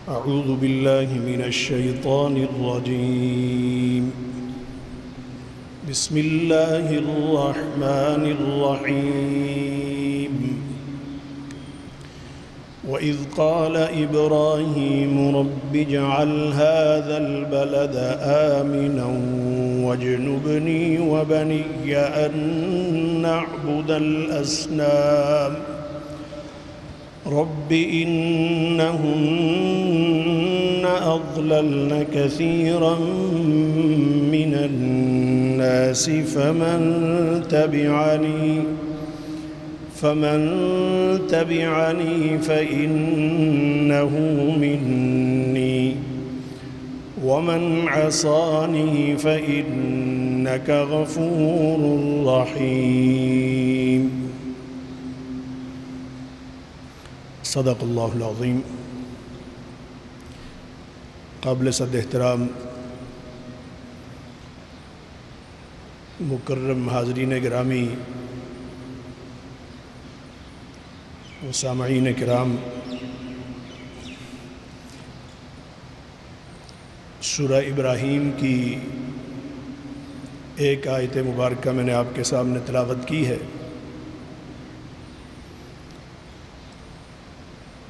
أعوذ بالله من الشيطان الرجيم. بسم الله الرحمن الرحيم. وإذ قال إبراهيم رب اجعل هذا البلد آمنا واجنبني وبني أن نعبد الأصنام رب إنهن أضللن كثيرا من الناس فمن تبعني فإنه مني ومن عصاني فإنك غفور رحيم. صدق اللہ العظیم. قابل صد احترام مکرم حاضرین گرامی و سامعین کرام، سورہ ابراہیم کی ایک آیت مبارکہ میں نے آپ کے سامنے تلاوت کی ہے.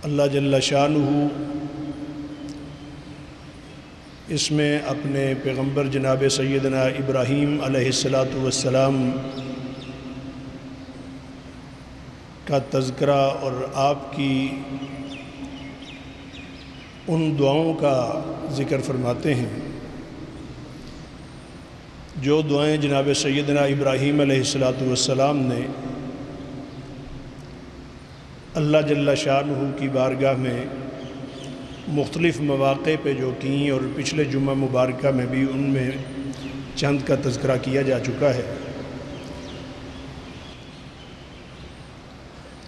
اللہ جل شانہ اس میں اپنے پیغمبر جناب سیدنا ابراہیم علیہ السلام کا تذکرہ اور آپ کی ان دعاؤں کا ذکر فرماتے ہیں جو دعائیں جناب سیدنا ابراہیم علیہ السلام نے اللہ جل شانہ کی بارگاہ میں مختلف مواقع پہ جو کیں، اور پچھلے جمعہ مبارکہ میں بھی ان میں چند کا تذکرہ کیا جا چکا ہے.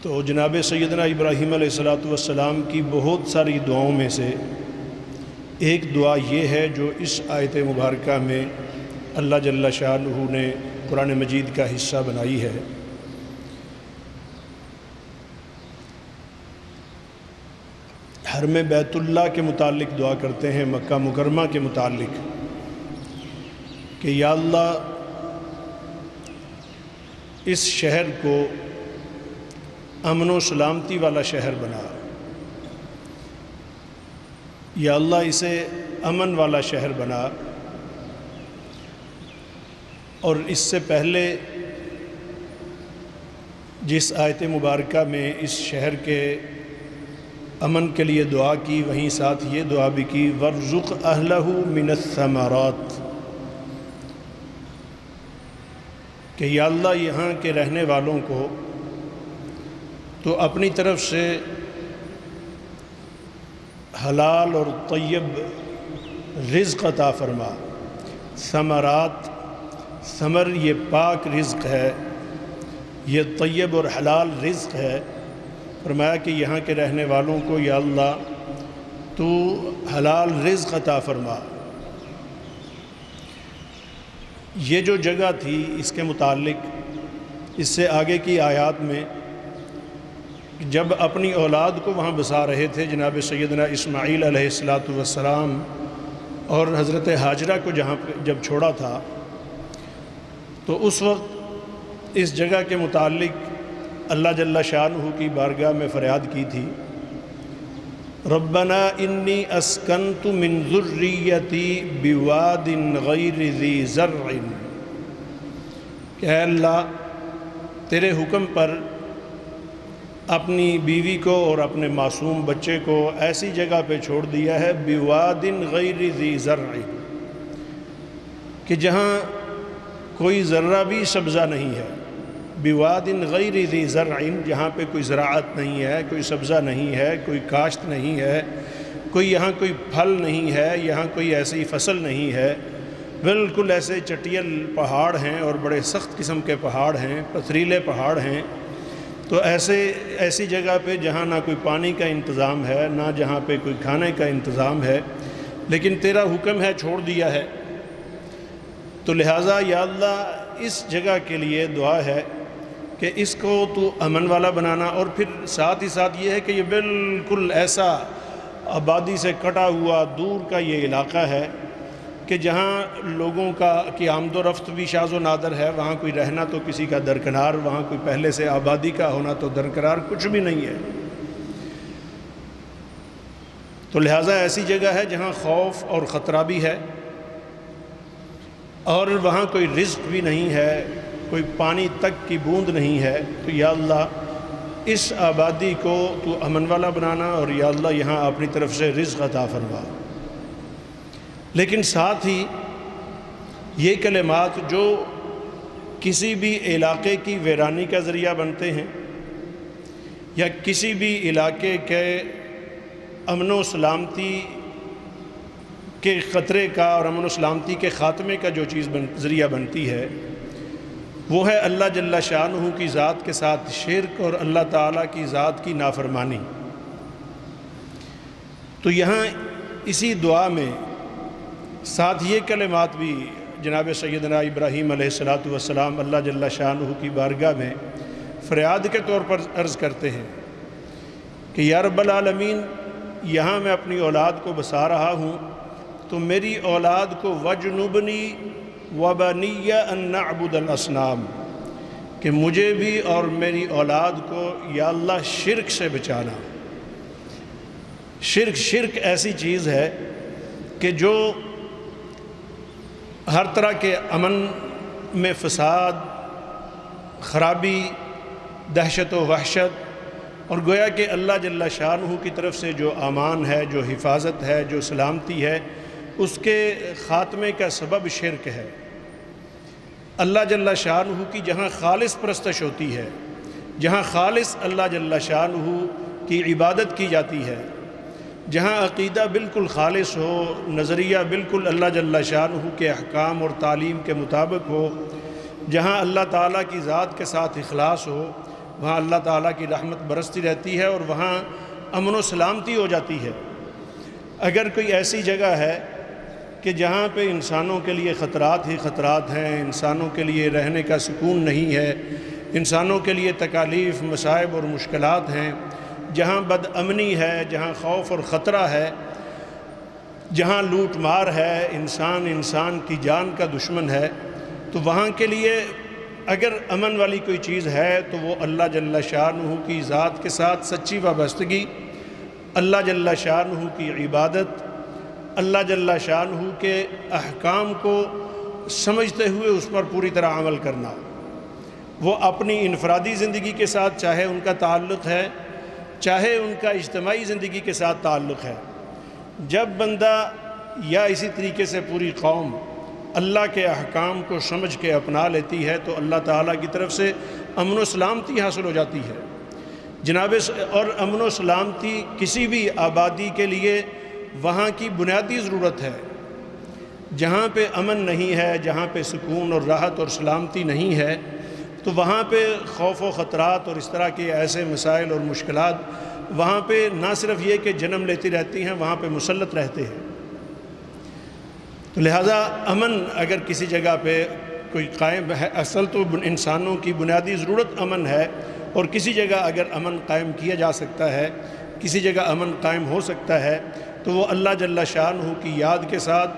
تو جناب سیدنا ابراہیم علیہ السلام کی بہت ساری دعاؤں میں سے ایک دعا یہ ہے جو اس آیت مبارکہ میں اللہ جل شانہ نے قرآن مجید کا حصہ بنائی ہے. حرم بیت اللہ کے متعلق دعا کرتے ہیں، مکہ مکرمہ کے متعلق، کہ یا اللہ اس شہر کو امن و سلامتی والا شہر بنا، یا اللہ اسے امن والا شہر بنا. اور اس سے پہلے جس آیت مبارکہ میں اس شہر کے امن کے لیے دعا کی، وہیں ساتھ یہ دعا بھی کی وَارْزُقْ أَهْلَهُ مِنَ الثَّمَرَاتِ، کہ یا اللہ یہاں کے رہنے والوں کو تو اپنی طرف سے حلال اور طیب رزق عطا فرما. ثمرات، ثمر یہ پاک رزق ہے، یہ طیب اور حلال رزق ہے. فرمایا کہ یہاں کے رہنے والوں کو یا اللہ تو حلال رزق عطا فرما. یہ جو جگہ تھی اس کے متعلق اس سے آگے کی آیات میں جب اپنی اولاد کو وہاں بسا رہے تھے جناب سیدنا اسماعیل علیہ السلام اور حضرت حاجرہ کو جب چھوڑا تھا، تو اس وقت اس جگہ کے متعلق اللہ جل شانہ کی بارگاہ میں فریاد کی تھی ربنا انی اسکنت من ذریتی بواد غیر ذی زرع، کہ اے اللہ تیرے حکم پر اپنی بیوی کو اور اپنے معصوم بچے کو ایسی جگہ پہ چھوڑ دیا ہے بواد غیر ذی زرع، کہ جہاں کوئی ذرہ بھی سبزہ نہیں ہے. بواد غیر ذی زرع، جہاں پہ کوئی زراعت نہیں ہے، کوئی سبزہ نہیں ہے، کوئی کاشت نہیں ہے، یہاں کوئی پھل نہیں ہے، یہاں کوئی ایسی فصل نہیں ہے. بالکل ایسے چٹیل پہاڑ ہیں اور بڑے سخت قسم کے پہاڑ ہیں، پتھریلے پہاڑ ہیں. تو ایسی جگہ پہ جہاں نہ کوئی پانی کا انتظام ہے، نہ جہاں پہ کوئی کھانے کا انتظام ہے، لیکن تیرا حکم ہے چھوڑ دیا ہے. تو لہٰذا یا اللہ اس جگہ کے لیے دعا ہے کہ اس کو تو امن والا بنانا، اور پھر ساتھ ہی ساتھ یہ ہے کہ یہ بالکل ایسا آبادی سے کٹا ہوا دور کا یہ علاقہ ہے کہ جہاں لوگوں کی آمد و رفت بھی شاذ و نادر ہے، وہاں کوئی رہنا تو کسی کا درکنار، وہاں کوئی پہلے سے آبادی کا ہونا تو درکنار کچھ بھی نہیں ہے۔ تو لہٰذا ایسی جگہ ہے جہاں خوف اور خطرہ بھی ہے، اور وہاں کوئی رزق بھی نہیں ہے، کوئی پانی تک کی بوند نہیں ہے۔ تو یا اللہ اس آبادی کو تو امن والا بنانا، اور یا اللہ یہاں اپنی طرف سے رزق عطا فرما۔ لیکن ساتھ ہی یہ کلمات جو کسی بھی علاقے کی ویرانی کا ذریعہ بنتے ہیں، یا کسی بھی علاقے کے امن و سلامتی کے خطرے کا اور امن و سلامتی کے خاتمے کا جو چیز ذریعہ بنتی ہے، وہ ہے اللہ جل شانہ کی ذات کے ساتھ شرک اور اللہ تعالیٰ کی ذات کی نافرمانی۔ تو یہاں اسی دعا میں ساتھ یہ کلمات بھی جناب سیدنا ابراہیم علیہ السلام اللہ جل شانہ کی بارگاہ میں فریاد کے طور پر عرض کرتے ہیں کہ یا رب العالمین، یہاں میں اپنی اولاد کو بسا رہا ہوں، تو میری اولاد کو وجنبنی وبنی ان نعبد الاصنام، کہ مجھے بھی اور میری اولاد کو یا اللہ شرک سے بچانا۔ شرک ایسی چیز ہے کہ جو ہر طرح کے امن میں فساد، خرابی، دہشت و وحشت، اور گویا کہ اللہ جل شانہ کی طرف سے جو امان ہے، جو حفاظت ہے، جو سلامتی ہے، اس کے خاتمے کا سبب شرک ہے۔ اللہ جل شانہ کی جہاں خالص پرستش ہوتی ہے، جہاں خالص اللہ جل شانہ کی عبادت کی جاتی ہے، جہاں عقیدہ بالکل خالص ہو، نظریہ بالکل اللہ جل شانہ کے احکام اور تعلیم کے مطابق ہو، جہاں اللہ تعالیٰ کی ذات کے ساتھ اخلاص ہو، وہاں اللہ تعالیٰ کی رحمت برستی رہتی ہے اور وہاں امن و سلامتی ہو جاتی ہے۔ اگر کوئی ایسی جگہ ہے کہ جہاں پہ انسانوں کے لیے خطرات ہی خطرات ہیں، انسانوں کے لیے رہنے کا سکون نہیں ہے، انسانوں کے لیے تکالیف، مصائب اور مشکلات ہیں، جہاں بد امنی ہے، جہاں خوف اور خطرہ ہے، جہاں لوٹ مار ہے، انسان کی جان کا دشمن ہے، تو وہاں کے لیے اگر امن والی کوئی چیز ہے تو وہ اللہ جل شانہ کی ذات کے ساتھ سچی وابستگی، اللہ جل شانہ کی عبادت، اللہ جل شانہ کے احکام کو سمجھتے ہوئے اس پر پوری طرح عمل کرنا۔ وہ اپنی انفرادی زندگی کے ساتھ چاہے ان کا تعلق ہے، چاہے ان کا اجتماعی زندگی کے ساتھ تعلق ہے، جب بندہ یا اسی طریقے سے پوری قوم اللہ کے احکام کو سمجھ کے اپنا لیتی ہے تو اللہ تعالیٰ کی طرف سے امن و سلامتی حاصل ہو جاتی ہے جناب۔ اور امن و سلامتی کسی بھی آبادی کے لیے وہاں کی بنیادی ضرورت ہے۔ جہاں پہ امن نہیں ہے، جہاں پہ سکون اور راحت اور سلامتی نہیں ہے، تو وہاں پہ خوف و خطرات اور اس طرح کے ایسے مسائل اور مشکلات وہاں پہ نہ صرف یہ کہ جنم لیتی رہتی ہیں، وہاں پہ مسلط رہتے ہیں۔ تو لہٰذا امن اگر کسی جگہ پہ کوئی قائم ہے، اصل تو انسانوں کی بنیادی ضرورت امن ہے، اور کسی جگہ اگر امن قائم کیا جا سکتا ہے، کسی جگہ امن قائم ہو سکتا ہے، تو وہ اللہ جل شانہ کی یاد کے ساتھ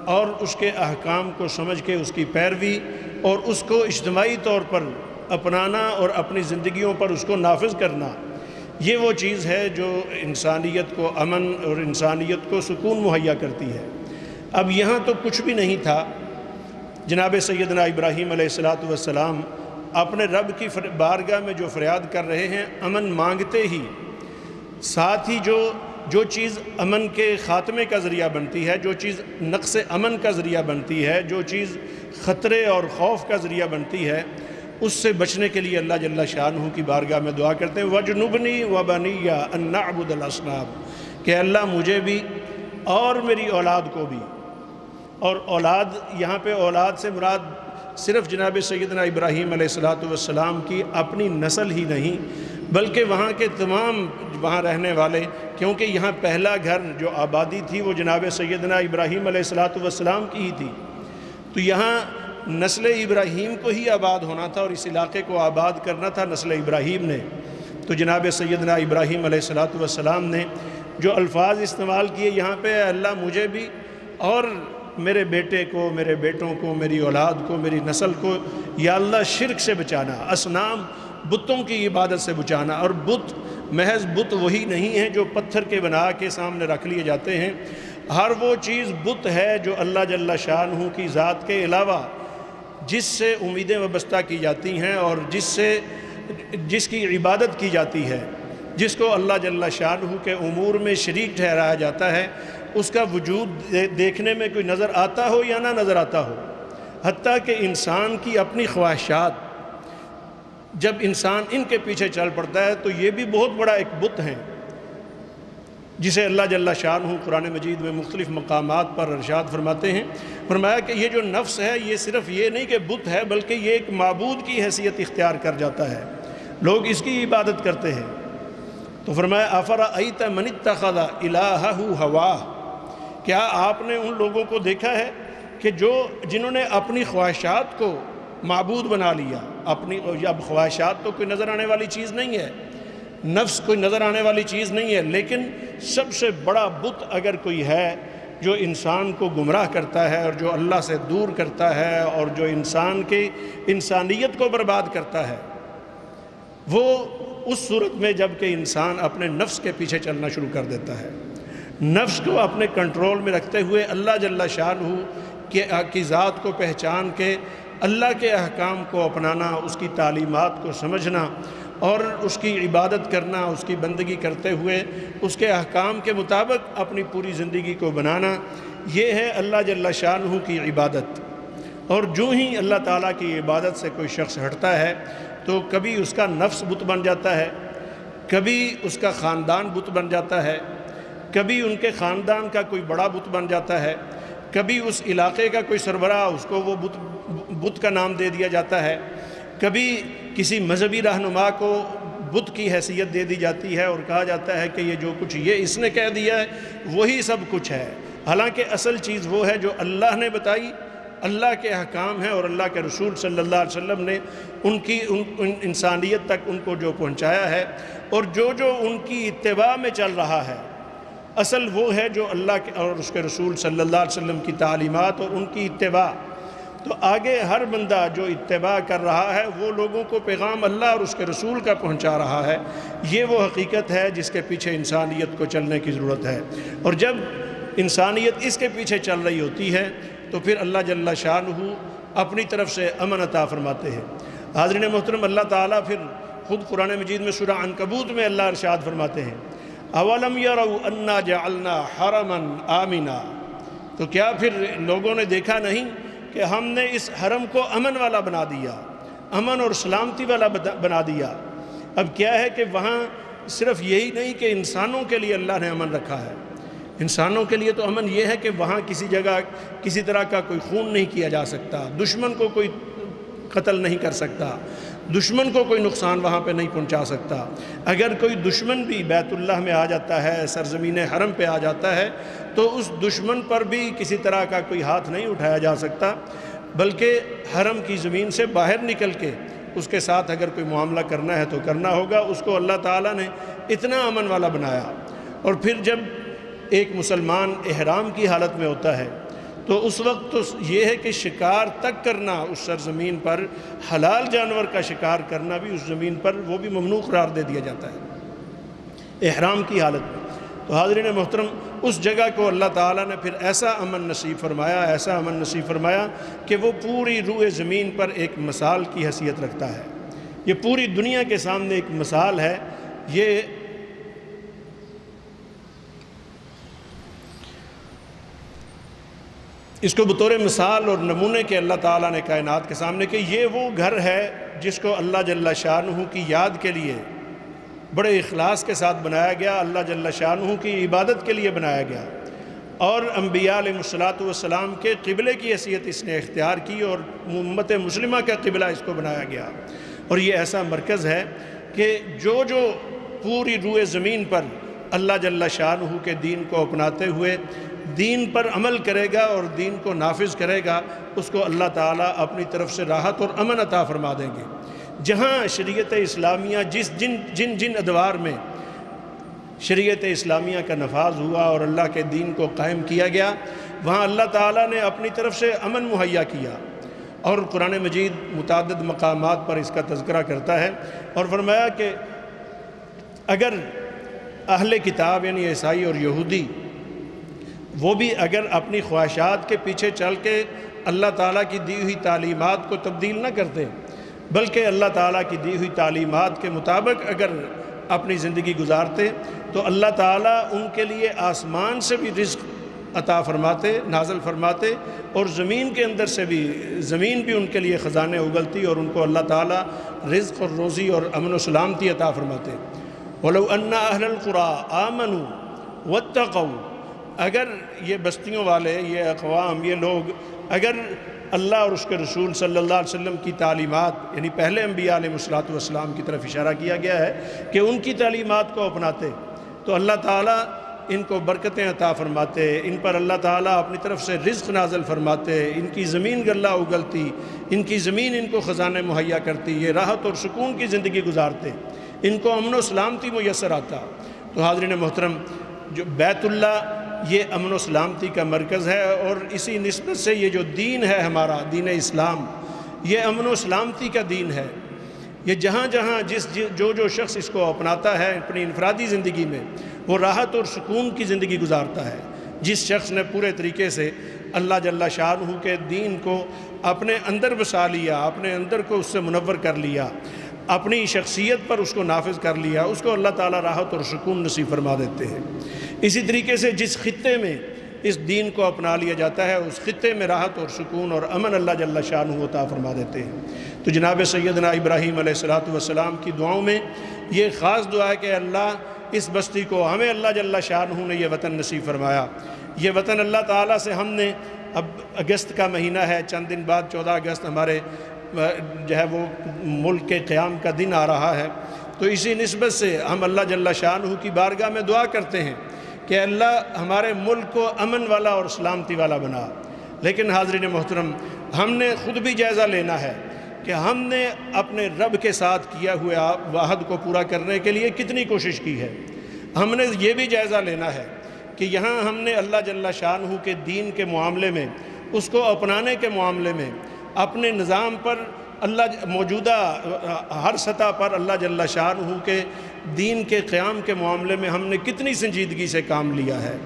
اور اس کے احکام کو سمجھ کے اس کی پیروی اور اس کو اجتماعی طور پر اپنانا اور اپنی زندگیوں پر اس کو نافذ کرنا، یہ وہ چیز ہے جو انسانیت کو امن اور انسانیت کو سکون مہیا کرتی ہے۔ اب یہاں تو کچھ بھی نہیں تھا، جناب سیدنا ابراہیم علیہ السلام اپنے رب کی بارگاہ میں جو فریاد کر رہے ہیں، امن مانگتے ہی ساتھ ہی جو چیز امن کے خاتمے کا ذریعہ بنتی ہے، جو چیز نقص امن کا ذریعہ بنتی ہے، جو چیز خطرے اور خوف کا ذریعہ بنتی ہے، اس سے بچنے کے لیے اللہ جل شانہ کی بارگاہ میں دعا کرتے ہیں وَجْنُبْنِي وَبَنِيَّ أَن نَعْبُدَ الْأَصْنَامَ، کہ اللہ مجھے بھی اور میری اولاد کو بھی۔ اور اولاد، یہاں پہ اولاد سے مراد صرف جناب سیدنا ابراہیم علیہ السلام کی اپنی نسل ہی نہیں، بلکہ وہاں کے تمام وہاں رہنے والے، کیونکہ یہاں پہلا گھر جو آبادی تھی وہ جناب سیدنا ابراہیم علیہ السلام کی ہی تھی، تو یہاں نسل ابراہیم کو ہی آباد ہونا تھا اور اس علاقے کو آباد کرنا تھا نسل ابراہیم نے۔ تو جناب سیدنا ابراہیم علیہ السلام نے جو الفاظ استعمال کیے یہاں پہ، اللہ مجھے بھی اور میرے بیٹے کو، میرے بیٹوں کو، میری اولاد کو، میری نسل کو یا اللہ شرک سے بچانا، اصنام بتوں کی عبادت سے بچانا۔ اور بت محض بت وہی نہیں ہیں جو پتھر کے بنا کے سامنے رکھ لیے جاتے ہیں، ہر وہ چیز بت ہے جو اللہ جل شانہ کی ذات کے علاوہ جس سے امیدیں وابستہ کی جاتی ہیں اور جس کی عبادت کی جاتی ہے، جس کو اللہ جل شانہ کے امور میں شریک ٹھہرایا جاتا ہے، اس کا وجود دیکھنے میں کوئی نظر آتا ہو یا نہ نظر آتا ہو۔ حتیٰ کہ انسان کی اپنی خواہشات، جب انسان ان کے پیچھے چل پڑتا ہے تو یہ بھی بہت بڑا ایک بت ہیں، جسے اللہ جل شانہ قرآن مجید میں مختلف مقامات پر ارشاد فرماتے ہیں۔ فرمایا کہ یہ جو نفس ہے یہ صرف یہ نہیں کہ بت ہے، بلکہ یہ ایک معبود کی حیثیت اختیار کر جاتا ہے، لوگ اس کی عبادت کرتے ہیں۔ تو فرمایا افرأیت من اتخذ الہہ ہواہ، کیا آپ نے ان لوگوں کو دیکھا ہے کہ جنہوں نے اپنی خواہشات کو معبود بنا لیا؟ اب خواہشات تو کوئی نظر آنے والی چیز نہیں ہے، نفس کوئی نظر آنے والی چیز نہیں ہے، لیکن سب سے بڑا بت اگر کوئی ہے جو انسان کو گمراہ کرتا ہے اور جو اللہ سے دور کرتا ہے اور جو انسان کی انسانیت کو برباد کرتا ہے، وہ اس صورت میں جب کہ انسان اپنے نفس کے پیچھے چلنا شروع کر دیتا ہے، نفس کو اپنے کنٹرول میں رکھتے ہوئے اللہ جل شانہ کی ذات کو پہچان کے اللہ کے احکام کو اپنانا، اس کی تعلیمات کو سمجھنا اور اس کی عبادت کرنا، اس کی بندگی کرتے ہوئے اس کے احکام کے مطابق اپنی پوری زندگی کو بنانا، یہ ہے اللہ جل شانہ کی عبادت۔ اور جو ہی اللہ تعالیٰ کی عبادت سے کوئی شخص ہٹتا ہے تو کبھی اس کا نفس بت بن جاتا ہے، کبھی اس کا خاندان بت بن جاتا ہے، کبھی ان کے خاندان کا کوئی بڑا بت بن جاتا ہے، کبھی اس علاقے کا کوئی سربراہ، اس کو وہ بت کا نام دے دیا جاتا ہے، کبھی کسی مذہبی رہنما کو بت کی حیثیت دے دی جاتی ہے اور کہا جاتا ہے کہ یہ جو کچھ یہ اس نے کہہ دیا ہے وہی سب کچھ ہے، حالانکہ اصل چیز وہ ہے جو اللہ نے بتائی، اللہ کے احکام ہیں اور اللہ کے رسول صلی اللہ علیہ وسلم نے ان انسانیت تک ان کو جو پہنچایا ہے، اور جو ان کی اتباع میں چل رہا ہے، اصل وہ ہے جو اللہ کے اور اس کے رسول صلی اللہ علیہ وسلم کی تعلیمات اور ان کی اتباع۔ تو آگے ہر بندہ جو اتباع کر رہا ہے وہ لوگوں کو پیغام اللہ اور اس کے رسول کا پہنچا رہا ہے، یہ وہ حقیقت ہے جس کے پیچھے انسانیت کو چلنے کی ضرورت ہے۔ اور جب انسانیت اس کے پیچھے چل رہی ہوتی ہے تو پھر اللہ جل شانہ اپنی طرف سے امن عطا فرماتے ہیں۔ حاضرین محترم، اللہ تعالیٰ پھر خود قرآن مجید میں سورہ عنکبوت میں اللہ ارشاد فرماتے ہیں اولم یروا انا جعلنا حرما آمنا، تو کیا پھر لوگوں نے دیکھا نہیں کہ ہم نے اس حرم کو امن والا بنا دیا، امن اور سلامتی والا بنا دیا۔ اب کیا ہے کہ وہاں صرف یہی نہیں کہ انسانوں کے لیے اللہ نے امن رکھا ہے، انسانوں کے لیے تو امن یہ ہے کہ وہاں کسی جگہ کسی طرح کا کوئی خون نہیں کیا جا سکتا، دشمن کو کوئی قتل نہیں کر سکتا، دشمن کو کوئی نقصان وہاں پہ نہیں پہنچا سکتا۔ اگر کوئی دشمن بھی بیت اللہ میں آ جاتا ہے، سرزمین حرم پہ آ جاتا ہے، تو اس دشمن پر بھی کسی طرح کا کوئی ہاتھ نہیں اٹھایا جا سکتا، بلکہ حرم کی زمین سے باہر نکل کے اس کے ساتھ اگر کوئی معاملہ کرنا ہے تو کرنا ہوگا۔ اس کو اللہ تعالیٰ نے اتنا امن والا بنایا۔ اور پھر جب ایک مسلمان احرام کی حالت میں ہوتا ہے تو اس وقت تو یہ ہے کہ شکار تک کرنا اس سرزمین پر، حلال جانور کا شکار کرنا بھی اس زمین پر وہ بھی ممنوع قرار دے دیا جاتا ہے احرام کی حالت میں۔ تو حاضرین محترم، اس جگہ کو اللہ تعالیٰ نے پھر ایسا امن نصیب فرمایا، ایسا امن نصیب فرمایا کہ وہ پوری روئے زمین پر ایک مثال کی حیثیت رکھتا ہے، یہ پوری دنیا کے سامنے ایک مثال ہے۔ یہ اس کو بطور مثال اور نمونے کے اللہ تعالیٰ نے کائنات کے سامنے کہ یہ وہ گھر ہے جس کو اللہ جل شانہ کی یاد کے لیے بڑے اخلاص کے ساتھ بنایا گیا، اللہ جل شانہ کی عبادت کے لیے بنایا گیا، اور انبیاء علیہ السلام کے قبلے کی حیثیت اس نے اختیار کی اور امت مسلمہ کا قبلہ اس کو بنایا گیا۔ اور یہ ایسا مرکز ہے کہ جو پوری روئے زمین پر اللہ جل شانہ کے دین کو اپناتے ہوئے دین پر عمل کرے گا اور دین کو نافذ کرے گا، اس کو اللہ تعالیٰ اپنی طرف سے راحت اور امن عطا فرما دیں گے۔ جہاں شریعت اسلامیہ جن ادوار میں شریعت اسلامیہ کا نفاذ ہوا اور اللہ کے دین کو قائم کیا گیا، وہاں اللہ تعالیٰ نے اپنی طرف سے امن مہیا کیا، اور قرآن مجید متعدد مقامات پر اس کا تذکرہ کرتا ہے، اور فرمایا کہ اگر اہل کتاب یعنی عیسائی اور یہودی وہ بھی اگر اپنی خواہشات کے پیچھے چل کے اللہ تعالیٰ کی دی ہوئی تعلیمات کو تبدیل نہ کرتے، بلکہ اللہ تعالیٰ کی دی ہوئی تعلیمات کے مطابق اگر اپنی زندگی گزارتے، تو اللہ تعالیٰ ان کے لیے آسمان سے بھی رزق عطا فرماتے، نازل فرماتے، اور زمین کے اندر سے بھی، زمین بھی ان کے لیے خزانے اگلتی، اور ان کو اللہ تعالیٰ رزق اور روزی اور امن و سلامتی عطا فرماتے۔ وَلَوْ أَنَّ أَهْلَ الْقُرَىٰ آمَنُوا وَاتَّقَوْا، اگر یہ بستیوں والے، یہ اقوام، یہ لوگ اگر اللہ اور اس کے رسول صلی اللہ علیہ وسلم کی تعلیمات، یعنی پہلے انبیاء علیہ السلام کی طرف اشارہ کیا گیا ہے کہ ان کی تعلیمات کو اپناتے، تو اللہ تعالیٰ ان کو برکتیں عطا فرماتے، ان پر اللہ تعالیٰ اپنی طرف سے رزق نازل فرماتے، ان کی زمین گلہ اگلتی، ان کی زمین ان کو خزانے مہیا کرتی، یہ راحت اور سکون کی زندگی گزارتے، ان کو امن و سلامتی میسر آتا۔ تو حاضرین محترم، جو بیت اللہ یہ امن و سلامتی کا مرکز ہے، اور اسی نسبت سے یہ جو دین ہے ہمارا دین اسلام، یہ امن و سلامتی کا دین ہے۔ یہ جہاں جہاں جو شخص اس کو اپناتا ہے اپنی انفرادی زندگی میں، وہ راحت اور سکون کی زندگی گزارتا ہے۔ جس شخص نے پورے طریقے سے اللہ جل شانہ کے دین کو اپنے اندر بسا لیا، اپنے اندر کو اس سے منور کر لیا، اپنی شخصیت پر اس کو نافذ کر لیا، اس کو اللہ تعالیٰ راحت اور سکون نصیب فرما دیتے ہیں۔ اسی طریقے سے جس خطے میں اس دین کو اپنا لیا جاتا ہے، اس خطے میں راحت اور سکون اور امن اللہ جل شانہ عطا فرما دیتے ہیں۔ تو جناب سیدنا ابراہیم علیہ السلام کی دعاؤں میں یہ خاص دعا ہے کہ اللہ اس بستی کو، ہمیں اللہ جل شانہ نے یہ وطن نصیب فرمایا۔ یہ وطن اللہ تعالیٰ سے ہم نے، اب اگست کا مہینہ ہے، چند دن بعد 14 اگست ہمارے جو ہے وہ ملک کے قیام کا دن آ رہا ہے، تو اسی نسبت سے ہم اللہ جل شانہ کی بارگاہ میں دعا کرتے ہیں کہ اللہ ہمارے ملک کو امن والا اور سلامتی والا بنا۔ لیکن حاضرین محترم، ہم نے خود بھی جائزہ لینا ہے کہ ہم نے اپنے رب کے ساتھ کیا ہوا وعہد کو پورا کرنے کے لیے کتنی کوشش کی ہے۔ ہم نے یہ بھی جائزہ لینا ہے کہ یہاں ہم نے اللہ جل شانہ کے دین کے معاملے میں، اس کو اپنانے کے معاملے میں، اپنے نظام پر اللہ موجودہ ہر سطح پر اللہ جل شانہ کے دین کے قیام کے معاملے میں ہم نے کتنی سنجیدگی سے کام لیا ہے۔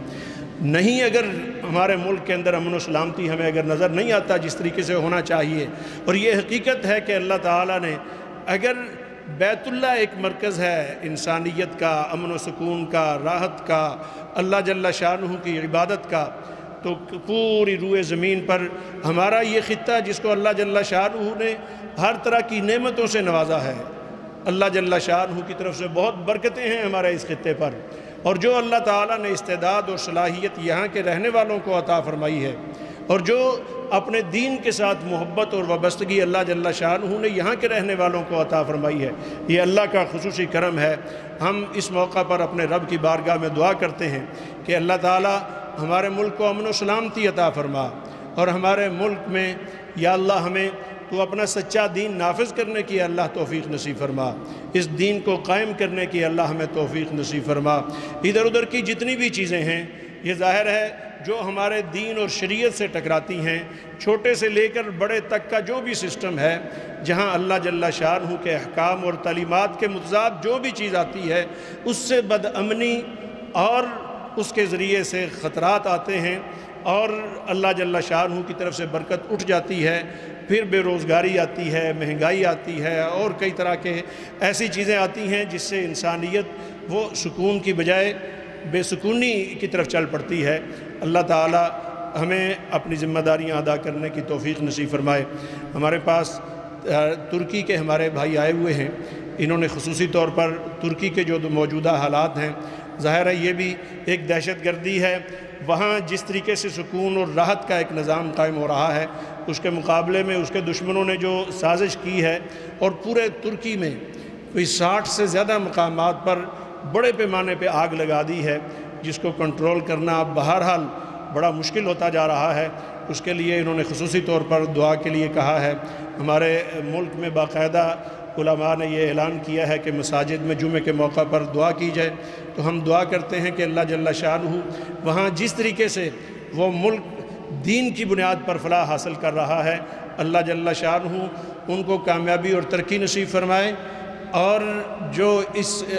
نہیں، اگر ہمارے ملک کے اندر امن و سلامتی ہمیں اگر نظر نہیں آتا جس طریقے سے ہونا چاہیے، اور یہ حقیقت ہے کہ اللہ تعالیٰ نے اگر بیت اللہ ایک مرکز ہے انسانیت کا، امن و سکون کا، راحت کا، اللہ جل شانہ کی عبادت کا، تو پوری روئے زمین پر ہمارا یہ خطہ جس کو اللہ جل شانہ نے ہر طرح کی نعمتوں سے نوازا ہے، اللہ جل شانہ کی طرف سے بہت برکتیں ہیں ہمارے اس خطے پر، اور جو اللہ تعالیٰ نے استعداد اور صلاحیت یہاں کے رہنے والوں کو عطا فرمائی ہے، اور جو اپنے دین کے ساتھ محبت اور وابستگی اللہ جل شانہ نے یہاں کے رہنے والوں کو عطا فرمائی ہے، یہ اللہ کا خصوصی کرم ہے۔ ہم اس موقع پر اپنے رب کی بارگاہ میں دعا کرتے ہیں کہ اللہ تعالیٰ ہمارے ملک کو امن و سلامتی عطا فرما، اور ہمارے ملک میں یا اللہ ہمیں تو اپنا سچا دین نافذ کرنے کی اللہ توفیق نصیب فرما، اس دین کو قائم کرنے کی اللہ ہمیں توفیق نصیب فرما۔ ادھر ادھر کی جتنی بھی چیزیں ہیں، یہ ظاہر ہے جو ہمارے دین اور شریعت سے ٹکراتی ہیں، چھوٹے سے لے کر بڑے تک کا جو بھی سسٹم ہے، جہاں اللہ جل شانہ کے احکام اور تعلیمات کے متضاد جو بھی چیز آتی ہے، اس سے بدامنی اور اس کے ذریعے سے خطرات آتے ہیں، اور اللہ جل شانہ کی طرف سے برکت اٹھ جاتی ہے، پھر بے روزگاری آتی ہے، مہنگائی آتی ہے، اور کئی طرح کے ایسی چیزیں آتی ہیں جس سے انسانیت وہ سکون کی بجائے بے سکونی کی طرف چل پڑتی ہے۔ اللہ تعالی ہمیں اپنی ذمہ داریاں ادا کرنے کی توفیق نصیب فرمائے۔ ہمارے پاس ترکی کے ہمارے بھائی آئے ہوئے ہیں، انہوں نے خصوصی طور پر ترکی کے جو موجودہ حالات ہیں، ظاہر ہے یہ بھی ایک دہشت گردی ہے، وہاں جس طریقے سے سکون اور راحت کا ایک نظام قائم ہو رہا ہے، اس کے مقابلے میں اس کے دشمنوں نے جو سازش کی ہے، اور پورے ترکی میں کوئی 60 سے زیادہ مقامات پر بڑے پیمانے پہ آگ لگا دی ہے، جس کو کنٹرول کرنا اب بہرحال بڑا مشکل ہوتا جا رہا ہے۔ اس کے لیے انہوں نے خصوصی طور پر دعا کے لیے کہا ہے۔ ہمارے ملک میں باقاعدہ علماء نے یہ اعلان کیا ہے کہ مساجد میں جمعے کے موقع پر دعا کی جائے، تو ہم دعا کرتے ہیں کہ اللہ جل شانہ وہاں جس طریقے سے وہ ملک دین کی بنیاد پر فلاح حاصل کر رہا ہے، اللہ جل شانہ ان کو کامیابی اور ترقی نصیب فرمائے، اور جو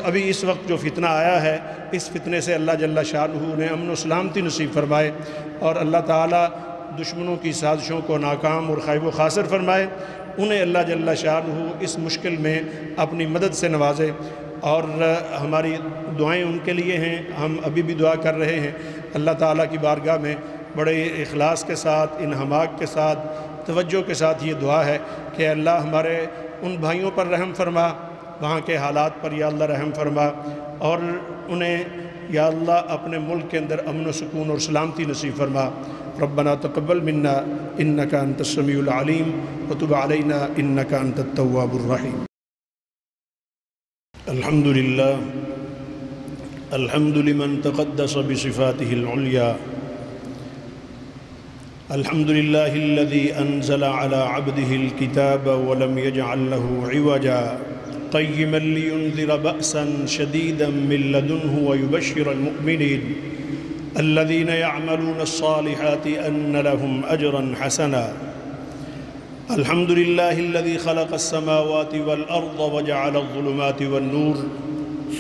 ابھی اس وقت جو فتنہ آیا ہے اس فتنے سے اللہ جل شانہ نے امن و سلامتی نصیب فرمائے، اور اللہ تعالیٰ دشمنوں کی سازشوں کو ناکام اور خائب و خاسر فرمائے، انہیں اللہ جل شانہ اس مشکل میں اپنی مدد سے نوازے۔ اور ہماری دعائیں ان کے لیے ہیں، ہم ابھی بھی دعا کر رہے ہیں۔ اللہ تعالیٰ کی بارگاہ میں بڑے اخلاص کے ساتھ، انہماک کے ساتھ، توجہ کے ساتھ یہ دعا ہے کہ اللہ ہمارے ان بھائیوں پر رحم فرما، وہاں کے حالات پر یا اللہ رحم فرما، اور انہیں یا اللہ اپنے ملک کے اندر امن و سکون اور سلامتی نصیب فرما۔ ربنا تقبل منا انك انت السميع العليم وتب علينا انك انت التواب الرحيم۔ الحمد لله الحمد لمن تقدس بصفاته العليا، الحمد لله الذي أنزل على عبده الكتاب ولم يجعل له عوجا قيما لينذر بأسا شديدا من لدنه ويبشر المؤمنين الذين يعملون الصالحات أن لهم أجرا حسنا، الحمد لله الذي خلق السماوات والأرض وجعل الظلمات والنور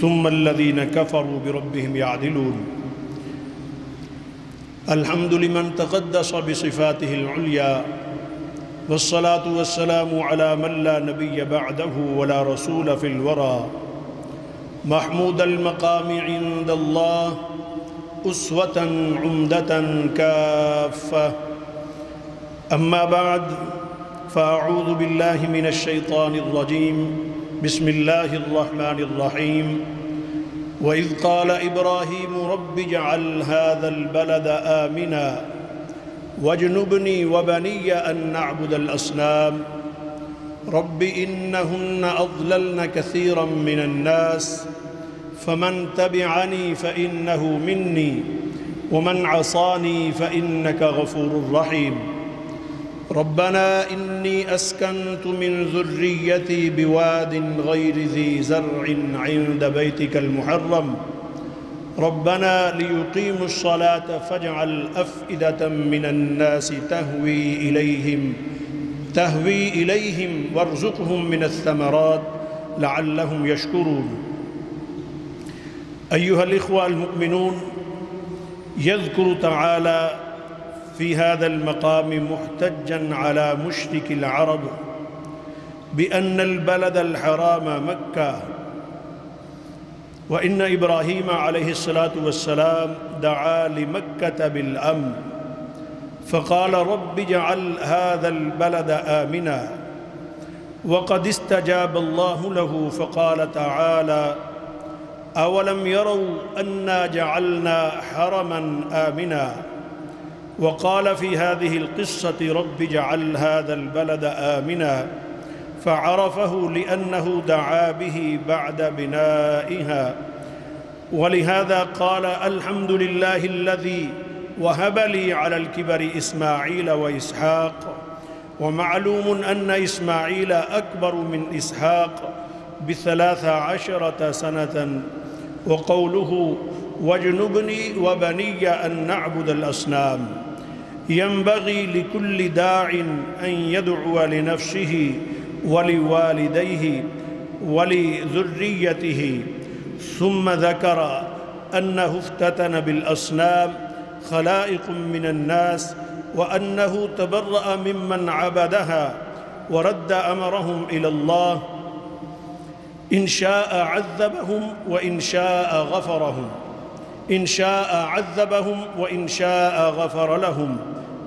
ثم الذين كفروا بربهم يعدلون، الحمد لمن تقدس بصفاته العليا، والصلاة والسلام على من لا نبي بعده ولا رسول في الورى، محمود المقام عند الله أسوة عمدة كافة، أما بعد فأعوذ بالله من الشيطان الرجيم، بسم الله الرحمن الرحيم، وإذ قال إبراهيم رب اجعل هذا البلد آمنا واجنبني وبني أن نعبد الأصنام، رب إنهن أضللن كثيرا من الناس فمن تبعني فإنه مني ومن عصاني فإنك غفور رحيم، ربنا إني أسكنت من ذريتي بواد غير ذي زرع عند بيتك المحرم، ربنا ليقيموا الصلاة فاجعل أفئدة من الناس تهوي إليهم وارزقهم من الثمرات لعلهم يشكرون۔ أيها الإخوة المؤمنون، يذكر تعالى في هذا المقام محتجا على مشرك العرب بأن البلد الحرام مكة، وإن إبراهيم عليه الصلاة والسلام دعا لمكة بالأمن، فقال رب اجعل هذا البلد آمنا، وقد استجاب الله له فقال تعالى أولم يروا أنا جعلنا حرما آمنا، وقال في هذه القصة رب اجعل هذا البلد آمنا، فعرفه لأنه دعا به بعد بنائها، ولهذا قال الحمد لله الذي وهب لي على الكبر إسماعيل وإسحاق، ومعلوم أن إسماعيل أكبر من إسحاق ب13 سنة، وقوله واجنبني وبني أن نعبد الأصنام، ينبغي لكل داع أن يدعو لنفسه ولوالديه ولذريته، ثم ذكر أنه افتتن بالأصنام خلائق من الناس، وأنه تبرأ ممن عبدها ورد أمرهم إلى الله، إن شاء عذبهم وإن شاء غفرهم، إن شاء عذبهم وإن شاء غفر لهم،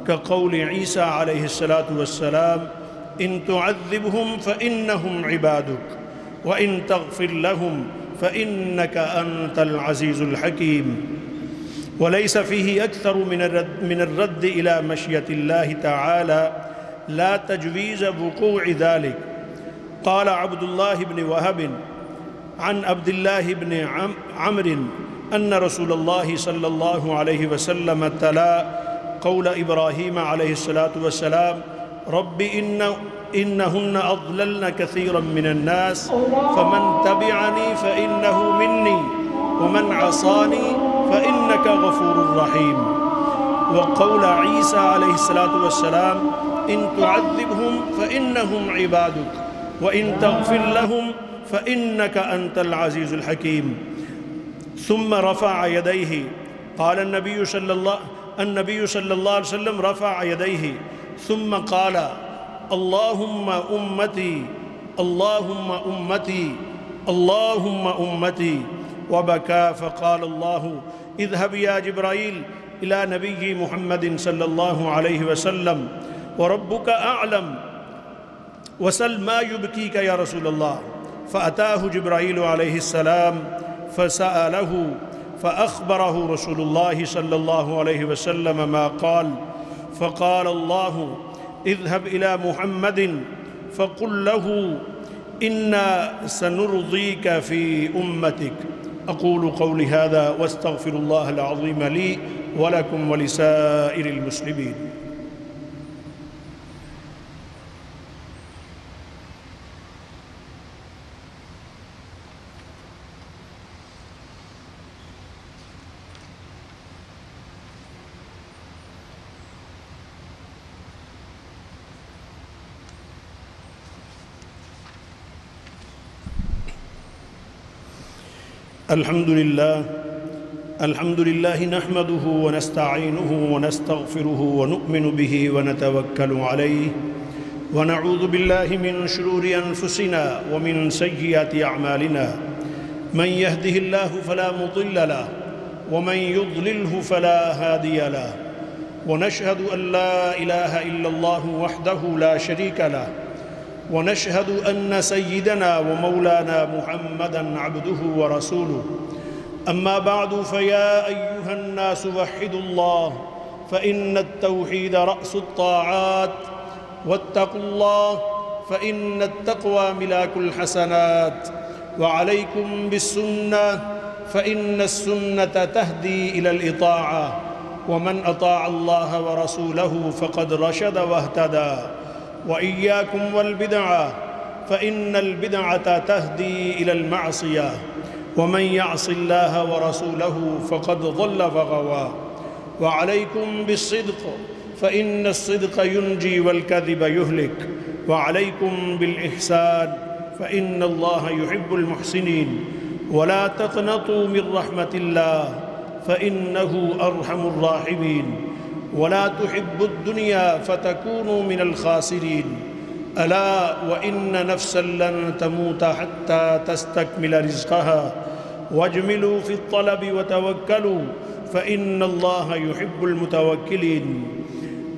كقول عيسى عليه الصلاة والسلام إن تعذبهم فإنهم عبادك وإن تغفر لهم فإنك أنت العزيز الحكيم، وليس فيه أكثر من الرد إلى مشيئة الله تعالى لا تجويز وقوع ذلك. قال عبد الله بن وهب عن عبد الله بن عمرو أن رسول الله صلى الله عليه وسلم تلا قول إبراهيم عليه الصلاة والسلام رب إنهن أضللن كثيرا من الناس فمن تبعني فإنه مني ومن عصاني فإنك غفور رحيم. وقول عيسى عليه الصلاة والسلام إن تعذبهم فإنهم عبادك وإن تغفر لهم فإنك أنت العزيز الحكيم. ثم رفع يديه. قال النبي صلى الله عليه وسلم رفع يديه ثم قال اللهم أمتي اللهم أمتي اللهم أمتي، وبكى. فقال الله اذهب يا جبرائيل إلى نبي محمد صلى الله عليه وسلم وربك أعلم وسل ما يبكيك يا رسول الله. فأتاه جبرائيل عليه السلام فسأله فأخبره رسول الله صلى الله عليه وسلم ما قال. فقال الله اذهب إلى محمد فقل له إنا سنرضيك في أمتك. أقول قولي هذا واستغفر الله العظيم لي ولكم ولسائر المسلمين. الحمد لله نحمده ونستعينه ونستغفره ونؤمن به ونتوكل عليه ونعوذ بالله من شرور أنفسنا ومن سيئات أعمالنا. من يهده الله فلا مضل له ومن يضلله فلا هادي له، ونشهد أن لا إله إلا الله وحده لا شريك له، ونشهد أن سيدنا ومولانا محمدًا عبده ورسوله. أما بعد، فيا أيها الناس وحدوا الله، فإن التوحيد رأس الطاعات، واتقوا الله فإن التقوى ملاك الحسنات، وعليكم بالسنة فإن السنة تهدي إلى الإطاعة، ومن أطاع الله ورسوله فقد رشد واهتدى. وإياكم والبدعة فإن البدعة تهدي إلى المعصية، ومن يعص الله ورسوله فقد ضل فغوى. وعليكم بالصدق فإن الصدق ينجي والكذب يهلك. وعليكم بالإحسان فإن الله يحب المحسنين. ولا تقنطوا من رحمة الله فإنه أرحم الراحمين. ولا تحبوا الدنيا فتكونوا من الخاسرين. ألا وإن نفسا لن تموت حتى تستكمل رزقها. واجملوا في الطلب وتوكلوا فإن الله يحب المتوكلين.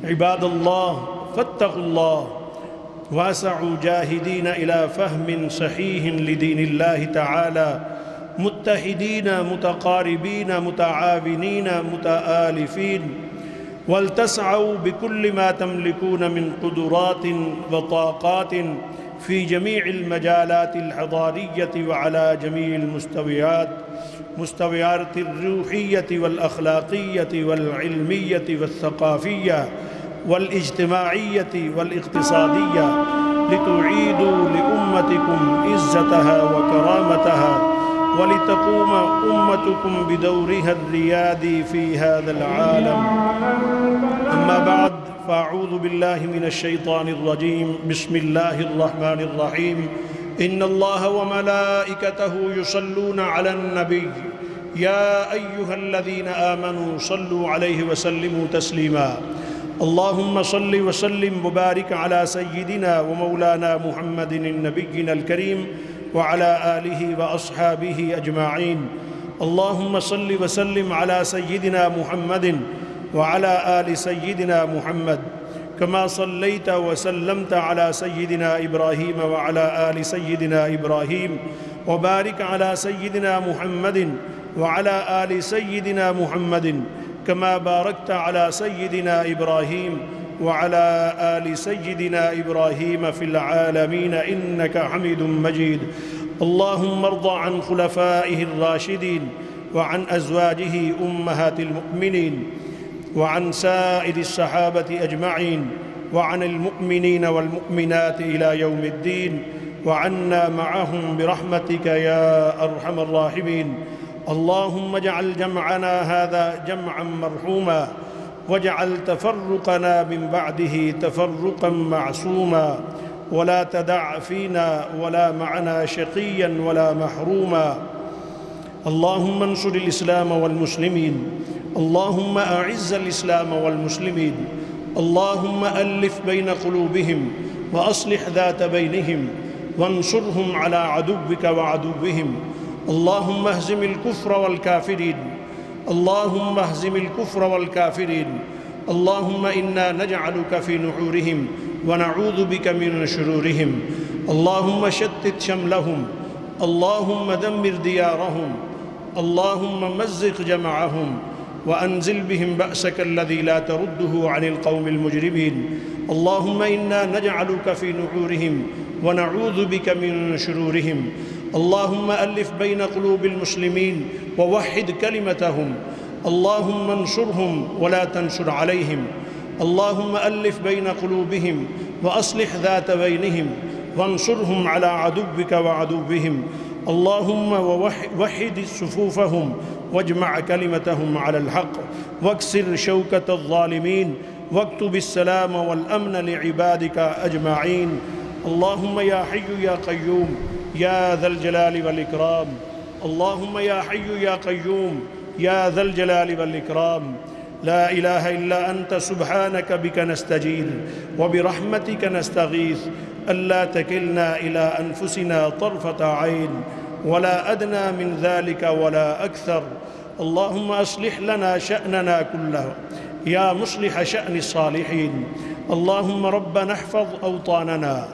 عباد الله، فاتقوا الله واسعوا جاهدين إلى فهم صحيح لدين الله تعالى، متحدين متقاربين متعاونين متآلفين، ولتسعوا بكل ما تملكون من قدرات وطاقات في جميع المجالات الحضارية وعلى جميع المستويات، مستويات الروحية والأخلاقية والعلمية والثقافية والاجتماعية والاقتصادية، لتعيدوا لأمتكم عزتها وكرامتها، ولتقوم أمتكم بدورها الريادي في هذا العالم. أما بعد، فأعوذ بالله من الشيطان الرجيم. بسم الله الرحمن الرحيم. إن الله وملائكته يصلون على النبي يا أيها الذين آمنوا صلوا عليه وسلموا تسليما. اللهم صل وسلم وبارك على سيدنا ومولانا محمد النبي الكريم وعلى آله وأصحابه أجمعين. اللهم صل وسلم على سيدنا محمد وعلى آل سيدنا محمد، كما صليت وسلمت على سيدنا إبراهيم وعلى آل سيدنا إبراهيم، وبارك على سيدنا محمد وعلى آل سيدنا محمد، كما باركت على سيدنا إبراهيم وعلى آل سيدنا إبراهيم في العالمين إنك حميد مجيد. اللهم ارض عن خلفائه الراشدين وعن أزواجه أمهات المؤمنين وعن سائر الصحابة أجمعين وعن المؤمنين والمؤمنات إلى يوم الدين، وعنا معهم برحمتك يا أرحم الراحمين. اللهم اجعل جمعنا هذا جمعا مرحوما، واجعل تفرقنا من بعده تفرقا معصوما، ولا تدع فينا ولا معنا شقيا ولا محروما. اللهم انصر الإسلام والمسلمين، اللهم أعز الإسلام والمسلمين، اللهم ألف بين قلوبهم وأصلح ذات بينهم، وانصرهم على عدوك وعدوهم. اللهم اهزم الكفر والكافرين، اللهم اهزم الكفر والكافرين. اللهم إنا نجعلك في نحورهم ونعوذ بك من شرورهم. اللهم شتت شملهم، اللهم دمر ديارهم، اللهم مزق جمعهم، وأنزل بهم بأسك الذي لا ترده عن القوم المجرمين. اللهم إنا نجعلك في نحورهم ونعوذ بك من شرورهم. اللهم ألف بين قلوب المسلمين ووحد كلمتهم. اللهم انصرهم ولا تنصر عليهم. اللهم ألف بين قلوبهم وأصلح ذات بينهم، وانصرهم على عدوك وعدوهم. اللهم وحد صفوفهم واجمع كلمتهم على الحق، واكسر شوكة الظالمين، واكتب السلام والأمن لعبادك أجمعين. اللهم يا حي يا قيوم يا ذا الجلال والإكرام، اللهم يا حي يا قيوم يا ذا الجلال والإكرام. لا إله إلا أنت سبحانك بك نستجير وبرحمتك نستغيث، ألا تكلنا إلى أنفسنا طرفة عين ولا أدنى من ذلك ولا أكثر. اللهم أصلح لنا شأننا كله يا مصلح شأن الصالحين. اللهم ربنا احفظ أوطاننا،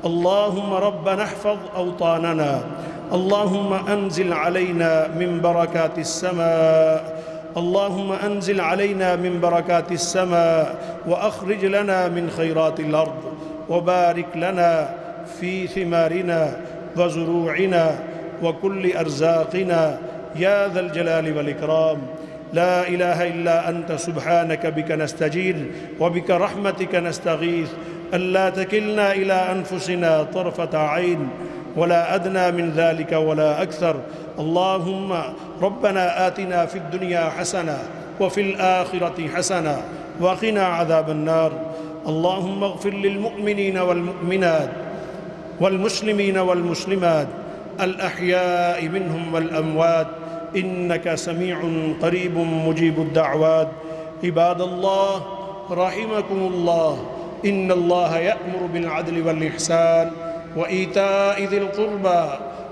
اللهم ربنا احفظ أوطاننا. اللهم أنزل علينا من بركات السماء، اللهم أنزل علينا من بركات السماء، وأخرج لنا من خيرات الأرض، وبارك لنا في ثمارنا وزروعنا وكل أرزاقنا يا ذا الجلال والإكرام. لا إله إلا أنت سبحانك بك نستجير وبك رحمتك نستغيث، ألا تكلنا إلى أنفسنا طرفة عين ولا أدنى من ذلك ولا أكثر. اللهم ربنا آتنا في الدنيا حسنة وفي الآخرة حسنة وقنا عذاب النار. اللهم اغفر للمؤمنين والمؤمنات والمسلمين والمسلمات الأحياء منهم والأموات، إنك سميع قريب مجيب الدعوات. عباد الله رحمكم الله، إن الله يأمر بالعدل والإحسان وإيتاء ذي القربى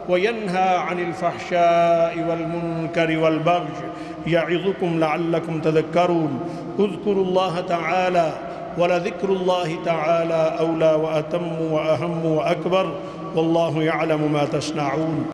وينهى عن الفحشاء والمنكر والبغي، يعظكم لعلكم تذكرون. اذكروا الله تعالى، ولذكر الله تعالى أولى وأتم وأهم وأكبر، والله يعلم ما تصنعون.